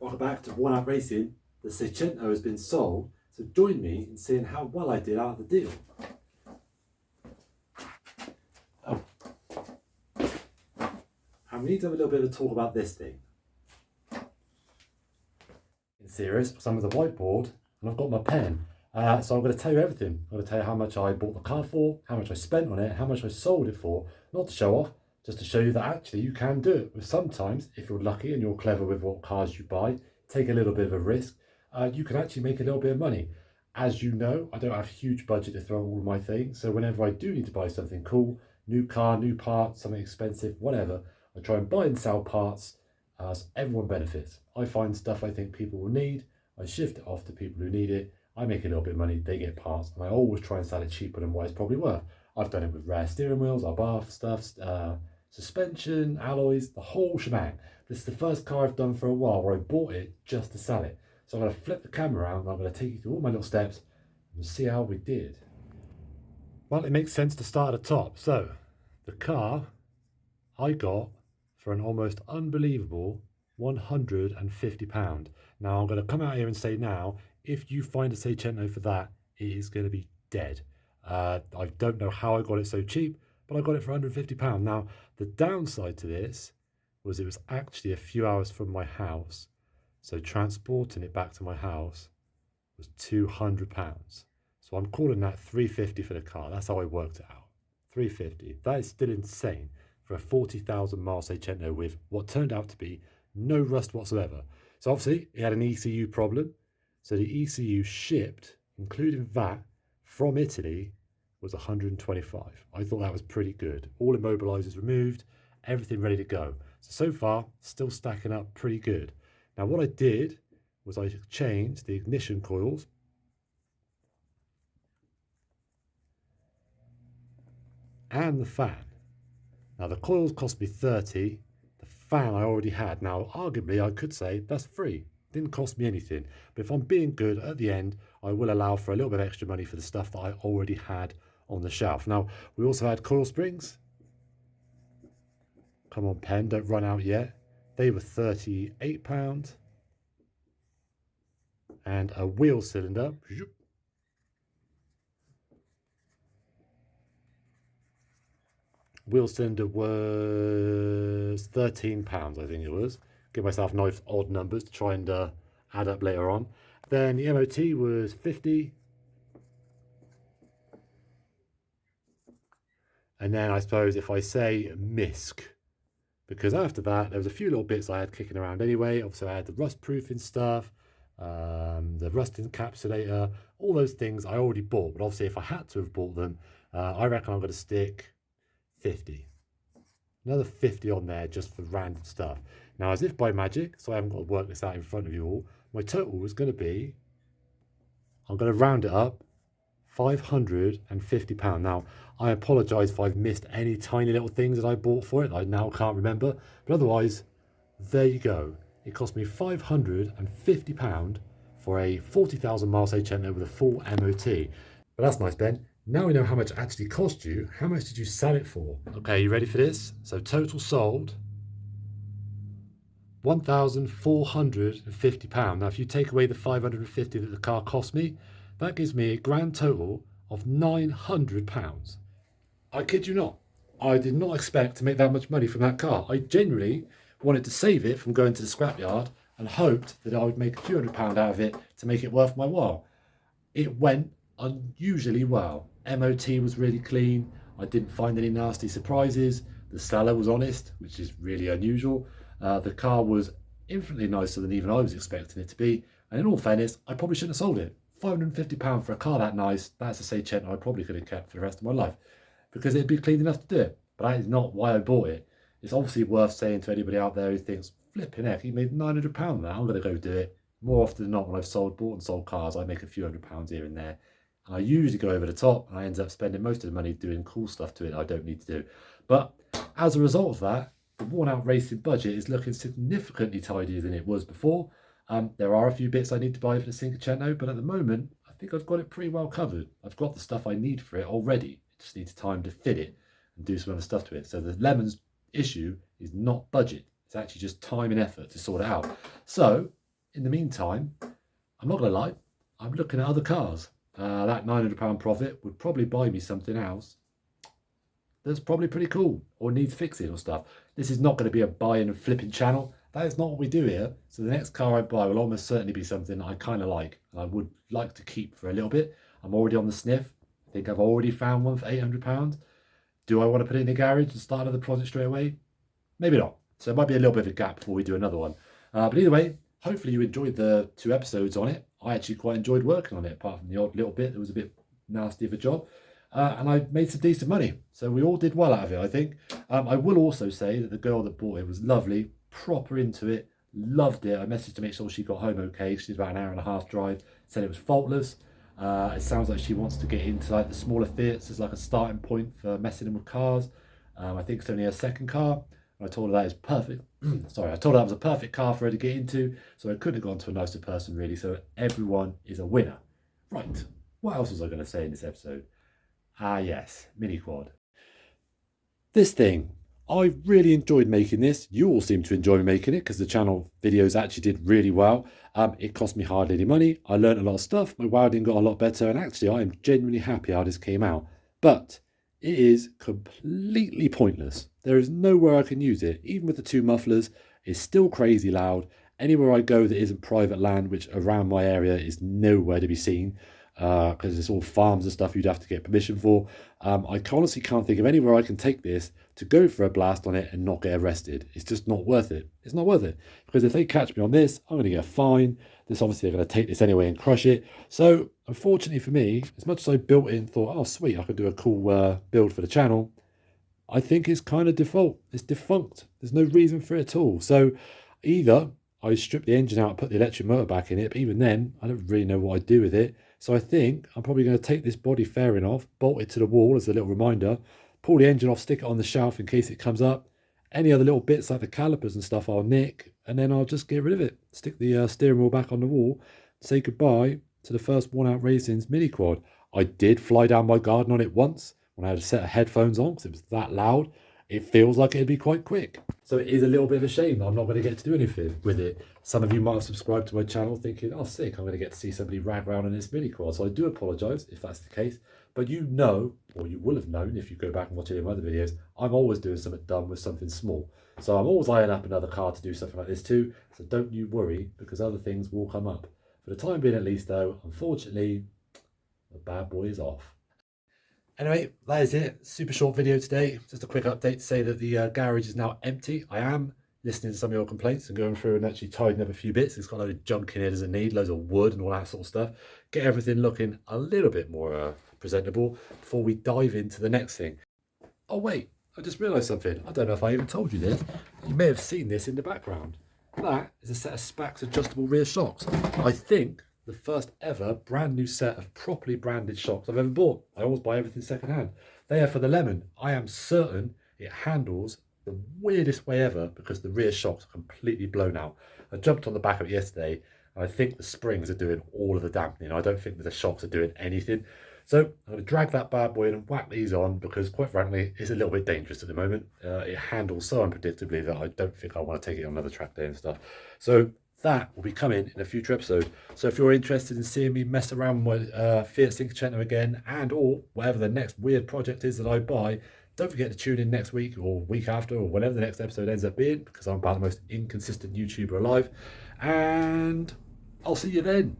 Welcome back to WornOut Racing. The Seicento has been sold, so join me in seeing how well I did out of the deal. Oh. And we need to have a little bit of a talk about this thing. In serious, because I'm with a whiteboard and I've got my pen. So I'm going to tell you everything. I'm going to tell you how much I bought the car for, how much I spent on it, how much I sold it for. Not to show off, just to show you that actually you can do it. But sometimes, if you're lucky and you're clever with what cars you buy, take a little bit of a risk, you can actually make a little bit of money. As you know, I don't have a huge budget to throw all of my things. So whenever I do need to buy something cool, new car, new parts, something expensive, whatever, I try and buy and sell parts so everyone benefits. I find stuff I think people will need. I shift it off to people who need it. I make a little bit of money, they get parts, and I always try and sell it cheaper than what it's probably worth. I've done it with rare steering wheels, our bath stuff, suspension, alloys, the whole shebang. This is the first car I've done for a while where I bought it just to sell it. So I'm going to flip the camera around and I'm going to take you through all my little steps and see how we did. Well, it makes sense to start at the top. So the car I got for an almost unbelievable £150. Now I'm going to come out here and say now, if you find a Seicento for that, it is going to be dead. I don't know how I got it so cheap, but I got it for £150. Now, the downside to this was it was actually a few hours from my house. So transporting it back to my house was £200. So I'm calling that £350 for the car. That's how I worked it out. £350. That is still insane for a 40,000 mile Seicento with what turned out to be no rust whatsoever. So obviously it had an ECU problem. So the ECU shipped, including VAT, from Italy was 125. I thought that was pretty good. All immobilizers removed, everything ready to go. So far, still stacking up pretty good. Now what I did was I changed the ignition coils and the fan. Now the coils cost me 30, the fan I already had. Now arguably I could say that's free. Didn't cost me anything, but if I'm being good at the end, I will allow for a little bit of extra money for the stuff that I already had on the shelf. Now, we also had coil springs. Come on, pen, don't run out yet. They were £38. And a wheel cylinder. Wheel cylinder was £13, I think it was. Give myself nice odd numbers to try and add up later on. Then the MOT was 50. And then I suppose if I say MISC, because after that there was a few little bits I had kicking around anyway. Obviously I had the rust proofing stuff, the rust encapsulator, all those things I already bought. But obviously if I had to have bought them, I reckon I'm going to stick 50. Another 50 on there just for random stuff. Now, as if by magic, so I haven't got to work this out in front of you all, my total is going to be, I'm going to round it up, £550. Now, I apologise if I've missed any tiny little things that I bought for it that I now can't remember, but otherwise, there you go. It cost me £550 for a 40,000 mile Seicento with a full MOT. But that's nice, Ben. Now we know how much it actually cost you. How much did you sell it for? Okay, you ready for this? So total sold, £1,450. Now, if you take away the £550 that the car cost me, that gives me a grand total of £900. I kid you not. I did not expect to make that much money from that car. I genuinely wanted to save it from going to the scrapyard and hoped that I would make a few £100 out of it to make it worth my while. It went unusually well. MOT was really clean. I didn't find any nasty surprises. The seller was honest, which is really unusual. The car was infinitely nicer than even I was expecting it to be. And in all fairness, I probably shouldn't have sold it. £550 for a car that nice, that's a Seicento I probably could have kept for the rest of my life because it'd be clean enough to do it. But that is not why I bought it. It's obviously worth saying to anybody out there who thinks, flipping heck, he made £900 now, I'm going to go do it. More often than not, when I've bought and sold cars, I make a few £100 here and there. And I usually go over the top and I end up spending most of the money doing cool stuff to it I don't need to do. But as a result of that, the WornOut Racing budget is looking significantly tidier than it was before. There are a few bits I need to buy for the Seicento, but at the moment, I think I've got it pretty well covered. I've got the stuff I need for it already. It just needs time to fit it and do some other stuff to it. So the lemons issue is not budget. It's actually just time and effort to sort it out. So in the meantime, I'm not going to lie, I'm looking at other cars. That £900 profit would probably buy me something else that's probably pretty cool or needs fixing or stuff. This is not going to be a buying and flipping channel. That is not what we do here. So the next car I buy will almost certainly be something I kind of like and I would like to keep for a little bit. I'm already on the sniff. I think I've already found one for £800. Do I want to put it in the garage and start another project straight away? Maybe not. So it might be a little bit of a gap before we do another one. But either way, hopefully you enjoyed the 2 episodes on it. I actually quite enjoyed working on it, apart from the odd little bit that was a bit nasty of a job. And I made some decent money. So we all did well out of it, I think. I will also say that the girl that bought it was lovely, proper into it, loved it. I messaged to make sure she got home okay. She's about an hour and a half drive, said it was faultless. It sounds like she wants to get into like the smaller Fiats as like a starting point for messing with cars. I think it's only her second car. I told her that is perfect. Sorry, I told her that was a perfect car for her to get into. So I couldn't have gone to a nicer person, really. So everyone is a winner. Right. What else was I going to say in this episode? Ah, yes, mini quad. This thing, I really enjoyed making this. You all seem to enjoy me making it because the channel videos actually did really well. It cost me hardly any money. I learned a lot of stuff. My welding got a lot better. And actually, I am genuinely happy how this came out. But it is completely pointless. There is nowhere I can use it. Even with the 2 mufflers, it's still crazy loud. Anywhere I go that isn't private land, which around my area is nowhere to be seen, because it's all farms and stuff you'd have to get permission for. I honestly can't think of anywhere I can take this to go for a blast on it and not get arrested. It's just not worth it. It's not worth it. Because if they catch me on this, I'm going to get a fine. This obviously, they're going to take this anyway and crush it. So, unfortunately for me, as much as I built it and thought, oh, sweet, I could do a cool build for the channel, I think it's kind of default. It's defunct. There's no reason for it at all. So, either I strip the engine out, put the electric motor back in it, but even then, I don't really know what I'd do with it. So I think I'm probably going to take this body fairing off, bolt it to the wall as a little reminder, pull the engine off, stick it on the shelf in case it comes up. Any other little bits like the calipers and stuff I'll nick, and then I'll just get rid of it. Stick the steering wheel back on the wall, say goodbye to the first WornOut Racing's mini quad. I did fly down my garden on it once when I had a set of headphones on because it was that loud. It feels like it'd be quite quick. So it is a little bit of a shame that I'm not going to get to do anything with it. Some of you might have subscribed to my channel thinking, oh, sick, I'm going to get to see somebody rag around in this mini quad. So I do apologise if that's the case. But you know, or you will have known if you go back and watch any of my other videos, I'm always doing something dumb with something small. So I'm always eyeing up another car to do something like this too. So don't you worry, because other things will come up. For the time being at least though, unfortunately, the bad boy is off. Anyway, that is it. Super short video today. Just a quick update to say that the garage is now empty. I am listening to some of your complaints and going through and actually tidying up a few bits. It's got a load of junk in it as it need, loads of wood and all that sort of stuff. Get everything looking a little bit more presentable before we dive into the next thing. Oh wait, I just realised something. I don't know if I even told you this. You may have seen this in the background. That is a set of Spax adjustable rear shocks. I think the first ever brand new set of properly branded shocks I've ever bought. I always buy everything second hand. They are for the Lemon. I am certain it handles the weirdest way ever because the rear shocks are completely blown out. I jumped on the back of it yesterday and I think the springs are doing all of the dampening. I don't think that the shocks are doing anything. So I'm going to drag that bad boy in and whack these on because quite frankly, it's a little bit dangerous at the moment. It handles so unpredictably that I don't think I want to take it on another track day and stuff. So that will be coming in a future episode. So if you're interested in seeing me mess around with Fiat Seicento again and or whatever the next weird project is that I buy, don't forget to tune in next week or week after or whenever the next episode ends up being because I'm about the most inconsistent YouTuber alive. And I'll see you then.